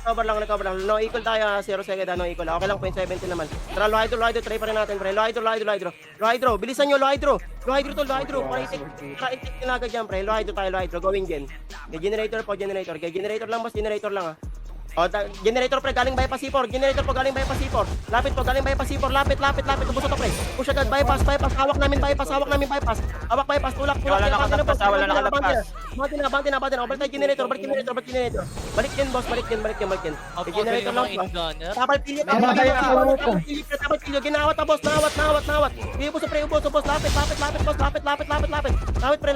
Recover lang. No equal tayo, 0 second, no equal. Okay lang, 0.70 naman. Tara, lo hydro, try pa rin natin, pre. Lo hydro, bilisan nyo, lo hydro. Para i-take nila agad yan, pre. Lo hydro, going gen. Generator lang, boss, generator lang, O, generator pre, galing bypass C4. Lapit po, galing bypass C4. Lapit. Ubus ito pre. Push agad, bypass. Hawak namin bypass. Tulak. Wala nakalagpas. Bante na. Balik generator. Balik din, boss. Generator lang po. Tapal pilyo. Ginawat na, boss. Nawat. Ubus pre, ubus. Lapit, boss. Lapit pre.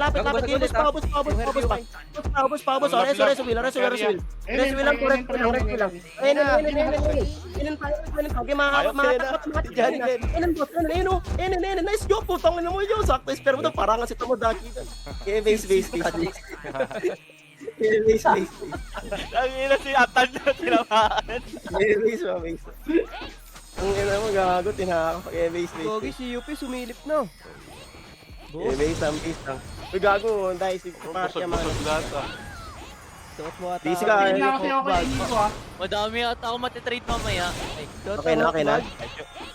Ubus pa. Reso wheel. Ayun lang. Nice job po. Tangin mo yun. Sakto. Pero mo ito. Parang kasi ito mo daki. Okay, base. Ang ina si Atan na tinamaan. Base. Ang ina mo gago. Tinakak. Okay, base. Gogi, si UP sumilip na. Okay, base lang. Uy, gago. Dahil si Partia man. Busog lahat ah. Suot mo ata. Busy ka. Hindi na kasi ako kay Nico, ah. Madami at ako matitrade mamaya. Ay, Okay na.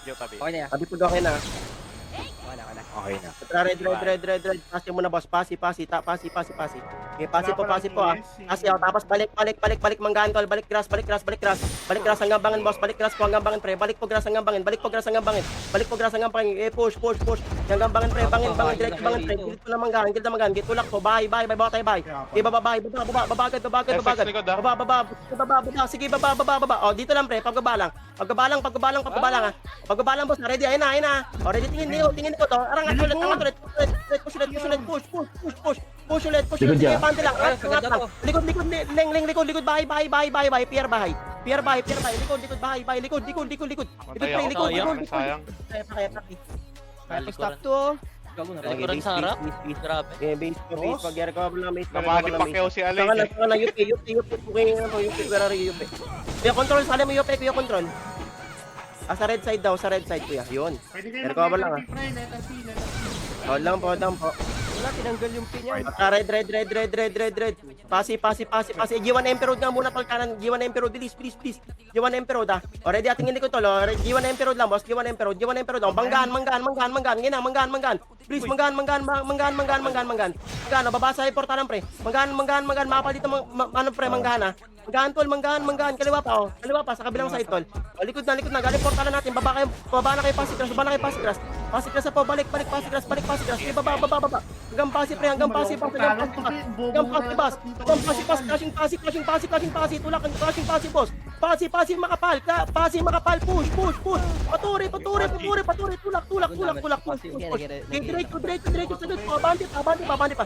Joke tabi. Okay na yan. Sabi po okay na. Okay na. Tara, red. Pasi mo na, boss. Pasi. Okay, pasi po. Pasi, tapos balik. Manggaan, tol. Balik grass hanggang bangin, boss. Balik grass po hanggang bangin, pre. Balik po grass hanggang bangin. Push. Hanggang bangin, pre. Bangin. Direct bangin, pre. Gilit po na manggaan. Git tulak po. Bahay. Bawa tayo, bahay. Okay, baba. Agad. Baba. Sige, baba. O, dito lang, pre. Pagbabalang, boss. Ready, ayun na. O, ready, tingin ko to. Angat ulit. Push ulit. Sige, bante lang. Angat lang. Likod. Bahay. Pier bahay. Likod, bahay. Likod. Sayang. Kaya stop to. Likuran sa harap. Grabe. Okay, base. Pag-recover lang, base. Namani Pacquiao si Alay. Saka na, UP. Kuya, control. Sali mo, UP. Kuya, control. Sa red side daw. Kuya. Yun. Pwede kayo Recover lang, mag-letter P, letter C. Hold lang po. Wala, tinanggal yung pin yan. Red. Pasi. G1 Emperor nga muna, tol. Kanan. G1 Emperor. Please. G1 Emperor, ah. Already, atingin ko, tol. G1 Emperor lang, boss. G1 Emperor lang. Banggaan. Manggaan. Please, manggaan. Babasa yung portalan, pre. Manggaan. Mapal dito, pre, manggaan, ah. Manggaan. Kaliwa pa, sa kabilang side, tol. Likod na. Galing portalan natin. Baba na kayo, pasikras. Pasikras po, balik, pasikras. Sige, baba. Hanggang pasi, pre. Hanggang pasi, pas. Crashing pasi. Tulak, crashing pasi, boss. Pasi, makapal. Push. Paturi. Tulak. Push. Diretso. Sagad po. Abante pa.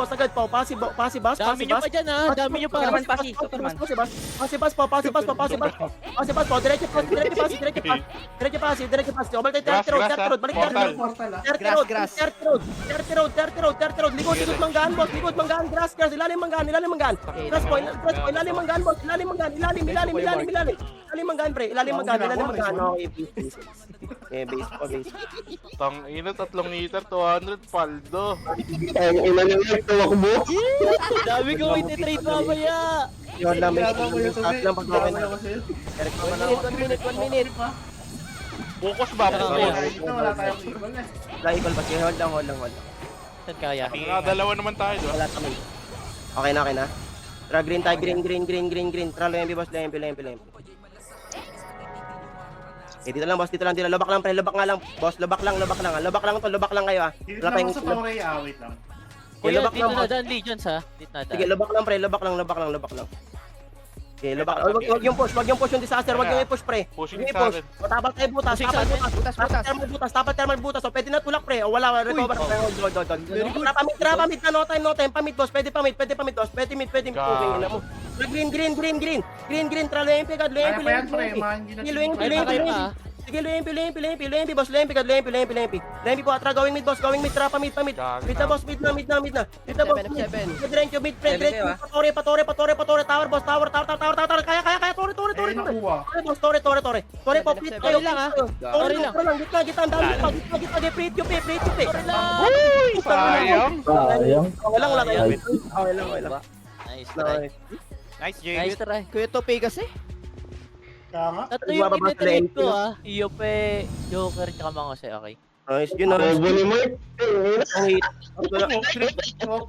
Sagad po. Pasi, bas. Dami nyo pa dyan, ha? Dami nyo pa. Pasi po. Pasi po. Diretso pasi. Balik tayo, third road. Balik Portal. Third road. Likod manggaan, boss. Grass. Ilalim manggaan. Grass po. Ilalim manggaan, boss. Ilalim manggaan, pre. Okay, please. Okay, base. Tang ina, 3 meter, 200 paldo. Dami ko ititrade mamaya. Yun lang, base. Start lang pag okay na. 1 minute. Focus ba? Dito, wala tayong equal, eh. Equal ba? Sige, hold lang. Saan kaya? Dalawa naman tayo, di ba? Wala kami. Okay na. Tara, green tayo. Green. Tara, lempi, boss. Lempi. Dito lang, boss. Lubak lang, pre. Lubak nga lang. Boss, lubak lang. Lubak lang kayo, ah. Dito Wala lang pa ako sa Torre, wait lang. Kuya, lubak dito lang, na boss. daan, Legions, ha? Dito na daan. Sige, lubak lang, pre. Lubak lang. Okay, lubak. Wag yung push yung disaster. Wag yung i-push, pre. Pushing Sige, sa push. akin. O, tapal tayo butas. Tapal thermal butas. O, pwede na tulak, pre. O, wala. Recover. Hold. Trapa mid na. No time. Pamid, boss. Pwede pamid, boss. Pwede mid. Okay, ina mo. Green. Tralo yung pigad. Kaya pa yan, pre. Mga hindi na Ay, pa kayo pa. Sige, Lempi, boss. Lempi po, atra, going mid, boss. Going mid, trapa, mid. Mid na, boss, mid na. Mid na, boss. Mid, patore, tower, boss. Tower. Kaya, tore. Eh, nakuha. Boss, tore. Tore po, pit. Sorry lang, ah. Tore lang, gitna, ang dami pa. Gitna, plate yung pe. Sayang. Wala. Okay lang. Nice try. Nice, Jay. Nice try. Kuya Tope kasi. Kaya nga. Tatlo yung ititrade ko ah. Iope, Joker, tsaka Mangose, okay? Nice, yun na. Oh,